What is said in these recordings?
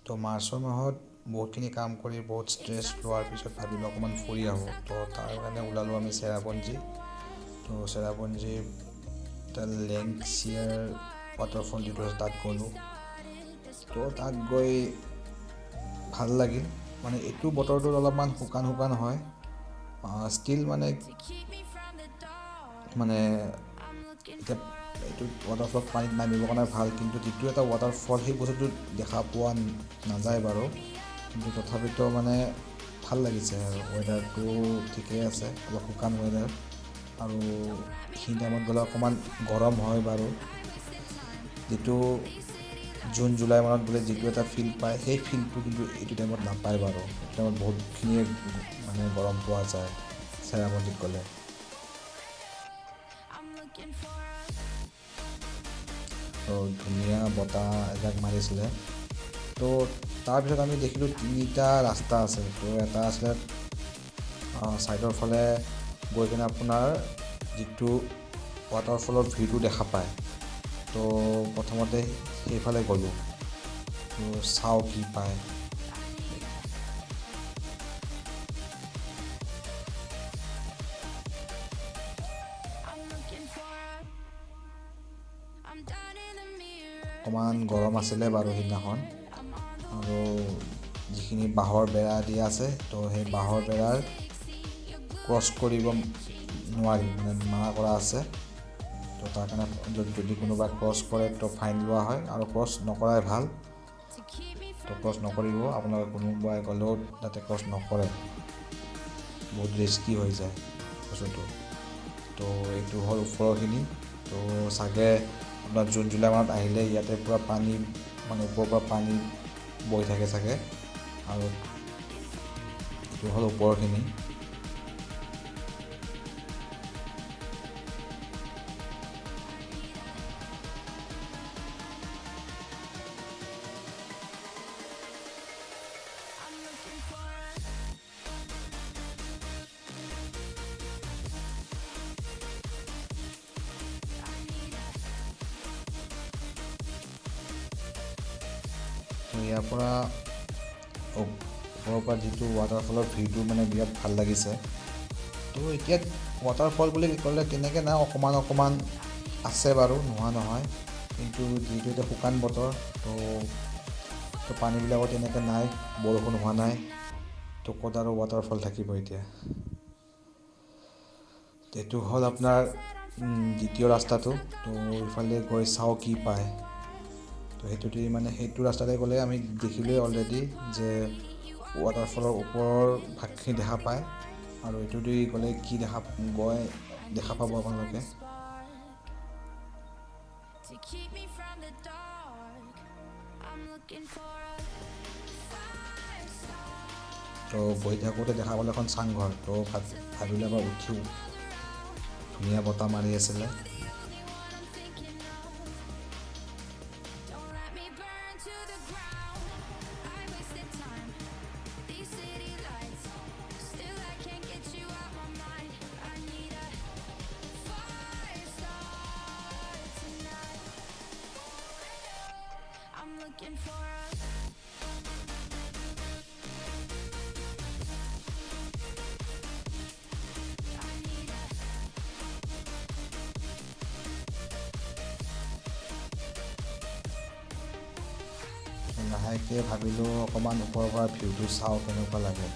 তো মাৰ্চৰ মাহত বহুতখিনি কাম কৰি বহুত ষ্ট্ৰেছ লোৱাৰ পিছত ভাবিলোঁ অকণমান ফুৰি আহোঁ। তো তাৰ কাৰণে ওলালোঁ আমি চেৰাপুঞ্জী। তো চেৰাপুঞ্জীৰ লেংছিয়াৰ ৱাটাৰফল যিটো আছে তাত গ'লোঁ। তো তাত গৈ ভাল লাগিল। মানে এইটো বতৰটোত অলপমান শুকান হয়, ষ্টিল মানে এতিয়া এইটো ৱাটাৰফলত পানীত নামিবৰ কাৰণে ভাল, কিন্তু যিটো এটা ৱাটাৰফল সেই বস্তুটো দেখা পোৱা নাযায় বাৰু। কিন্তু তথাপিতো মানে ভাল লাগিছে আৰু ৱেডাৰটো ঠিকেই আছে, অলপ শুকান ৱেডাৰ। আৰু এইখিনি টাইমত গ'লে অকণমান গৰম হয় বাৰু। যিটো জুন জুলাই মানত গ'লে যিটো এটা ফিল পায়, সেই ফিলটো কিন্তু এইটো টাইমত নাপায় বাৰু। এইটো টাইমত বহুতখিনিয়ে মানে গৰম পোৱা যায় চেৰাপুঞ্জীত গ'লে। ধুনীয়া বতাহ এজাক মাৰিছিলে। তো তাৰপিছত আমি দেখিলোঁ 3টা ৰাস্তা আছে। তো এটা আছিলে ছাইডৰ ফালে গৈ কিনে আপোনাৰ যিটো ৱাটাৰফলৰ ভিউটো দেখা পায়। তো প্ৰথমতে সেইফালে গ'লোঁ, তো চাওঁ কি পায়। অকণমান গৰম আছিলে বাৰু সেইদিনাখন। আৰু যিখিনি বাঁহৰ বেৰা দিয়া আছে, তো সেই বাঁহৰ বেৰাৰ ক্ৰছ কৰিব নোৱাৰি, মানে মানা কৰা আছে। তো তাৰ কাৰণে যদি কোনোবা ক্ৰছ কৰে তো ফাইন লোৱা হয়, আৰু ক্ৰছ নকৰাই ভাল। তো ক্ৰছ নকৰিব, আপোনালোকে কোনোবাই গ'লেও যাতে ক্ৰছ নকৰে, বহুত ৰিস্কি হৈ যায় বস্তুটো। তো এইটো হ'ল ওপৰৰখিনি। তো চাগে আপোনাৰ জুন জুলাই মানত আহিলে ইয়াতে পূৰা পানী, মানে ওপৰৰ পৰা পানী বৈ থাকে চাগে। আৰু এইটো হ'ল ওপৰৰখিনি। তো ইয়াৰ পৰা ওপৰৰ পৰা যিটো ৱাটাৰফলৰ ভিউটো মানে বিৰাট ভাল লাগিছে। তো এতিয়া ৱাটাৰফল বুলি ক'লে তেনেকৈ নাই, অকণমান আছে বাৰু, নোহোৱা নহয়। কিন্তু যিহেতু এতিয়া শুকান বতৰ, তো পানীবিলাকো তেনেকৈ নাই, বৰষুণ হোৱা নাই। তো ক'ত আৰু ৱাটাৰফল থাকিব এতিয়া। এইটো হ'ল আপোনাৰ দ্বিতীয় ৰাস্তাটো। তো ইফালে গৈ চাওঁ কি পায়। তো সেইটো ৰাস্তাতে গ'লে আমি দেখিলোঁৱে অলৰেডি যে ৱাটাৰফলৰ ওপৰৰ ভাগখিনি দেখা পায়। আৰু এইটো দি গ'লে কি দেখা পাব আপোনালোকে। তো বহি থাকোঁতে দেখা পালে এখন চাংঘৰ। তো ভাবিলে এবাৰ উঠিও, ধুনীয়া বতাহ মাৰি আছিলে। লাহেকৈ ভাবিলোঁ অকণমান ওপৰৰ পৰা ভিউটো চাওঁ কেনেকুৱা লাগে।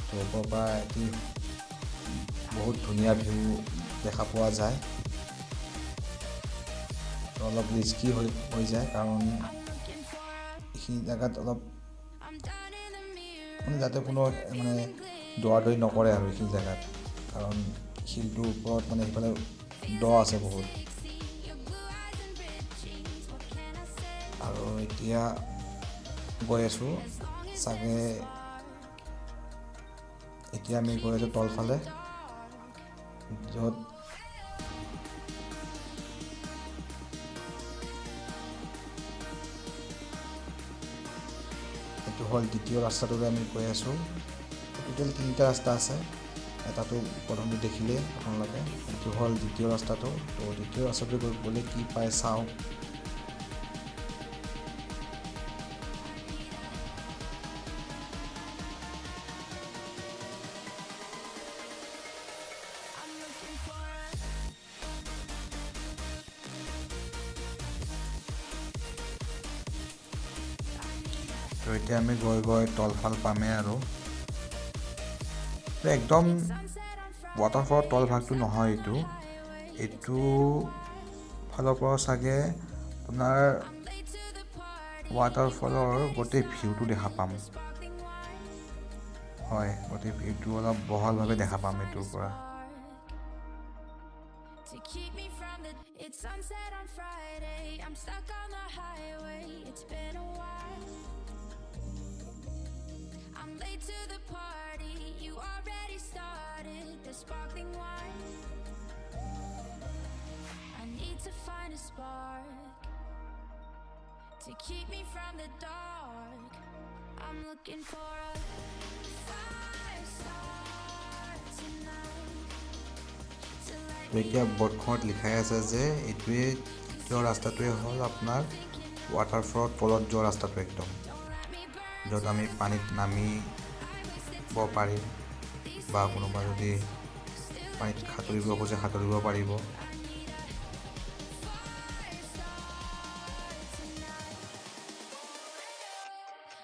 তো ওপৰৰ পৰা এটি বহুত ধুনীয়া ভিউ দেখা পোৱা যায়। তো অলপ ৰিস্কি হৈ যায়, কাৰণ এইখিনি জেগাত অলপ মানে যাতে কোনো মানে দৌৰাদৌৰি নকৰে আৰু এইখিনি জেগাত, কাৰণ শিলটোৰ ওপৰত মানে সেইফালে দ আছে বহুত। আৰু এতিয়া গৈ আছোঁ চাগে, এতিয়া আমি গৈ আছোঁ তলফালে, য'ত এইটো হ'ল দ্বিতীয় ৰাস্তাটোৰে আমি গৈ আছোঁ। টোটেল 3টা ৰাস্তা আছে। এটাটো প্ৰথমতে দেখিলে আপোনালোকে, এইটো হ'ল দ্বিতীয় ৰাস্তাটো। তো দ্বিতীয় ৰাস্তাটো গ'লে কি পায় চাওঁ। তো এতিয়া আমি গৈ গৈ তলফাল পামেই আৰু একদম ৱাটাৰফলৰ তল ভাগটো নহয় এইটো ফালৰ পৰা চাগে আপোনাৰ ৱাটাৰফলৰ গোটেই ভিউটো দেখা পাম হয় গোটেই ভিউটো অলপ বহলভাৱে দেখা পাম এইটোৰ পৰা To keep me from the It's sunset on Friday I'm stuck on the highway It's been a while I'm late to the party You already started the sparkling wine I need to find a spark To keep me from the dark I'm looking for a fire start tonight তো এতিয়া বৰ্ডখনত লিখাই আছে যে এইটোৱে দ্বিতীয় ৰাস্তাটোৱে হ'ল আপোনাৰ ৱাটাৰফলৰ তলত যোৱা ৰাস্তাটো একদম য'ত আমি পানীত নামিব পাৰিম বা কোনোবা যদি পানীত সাঁতুৰিব খোজে সাঁতুৰিব পাৰিব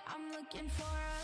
I'm looking for a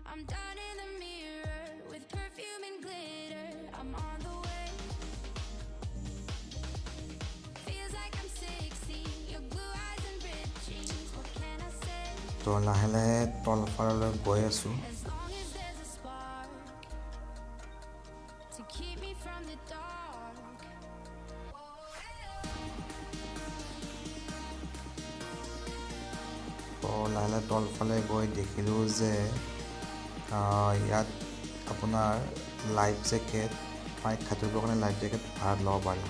I'm done in the mirror with perfume and glitter. I'm on the way. Feels like I'm 60. Your blue eyes and ripped jeans. What can I say? তো লাহে লাহে তলফাললৈ গৈ আছোঁ As long as there's a spark to keep me from the dark. তো লাহে লাহে তলফালে গৈ দেখিলোঁ যে ইয়াত আপোনাৰ লাইফ জেকেট পানীত সাঁতুৰিবৰ কাৰণে লাইফ জেকেট ভাড়াত ল'ব পাৰে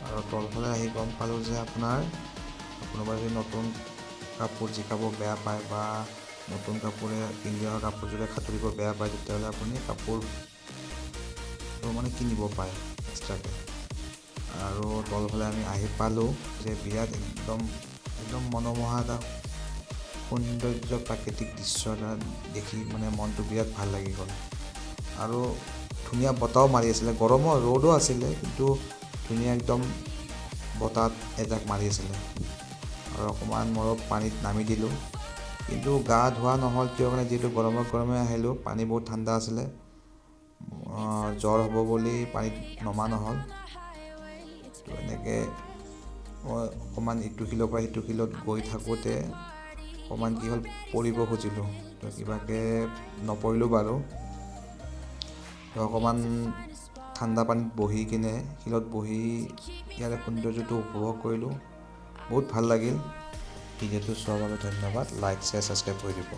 আৰু তলফালে আহি গম পালোঁ যে আপোনাৰ কোনোবা যদি নতুন কাপোৰ যি কাপোৰ বেয়া পায় বা নতুন কাপোৰে ইণ্ডিয়ানৰ কাপোৰযোৰে সাঁতুৰিব বেয়া পায় তেতিয়াহ'লে আপুনি কাপোৰটো মানে কিনিব পাৰে এক্সট্ৰাকৈ আৰু তলফালে আমি আহি পালোঁ যে বিৰাট একদম মনোমোহা এটা সৌন্দৰ্য প্ৰাকৃতিক দৃশ্য এটা দেখি মানে মনটো বিৰাট ভাল লাগি গ'ল আৰু ধুনীয়া বতাহও মাৰি আছিলে গৰমো ৰ'দো আছিলে কিন্তু ধুনীয়া একদম বতাহ এজাক মাৰি আছিলে আৰু অকণমান ময়ো পানীত নামি দিলোঁ কিন্তু গা ধোৱা নহ'ল কিয় কাৰণে যিহেতু গৰমে আহিলোঁ পানী বহুত ঠাণ্ডা আছিলে জ্বৰ হ'ব বুলি পানীত নমা নহ'ল তো এনেকৈ মই অকণমান ইটো শিলৰ পৰা সিটো শিলত গৈ থাকোঁতে অকণমান কি হ'ল পৰিব খুজিলোঁ তো কিবাকৈ নপৰিলোঁ বাৰু তো অকণমান ঠাণ্ডা পানীত বহি কিনে শিলত বহি ইয়াৰে সৌন্দৰ্যটো উপভোগ কৰিলোঁ বহুত ভাল লাগিল ভিডিঅ'টো চোৱাৰ বাবে ধন্যবাদ লাইক শ্বেয়াৰ ছাবস্ক্ৰাইব কৰি দিব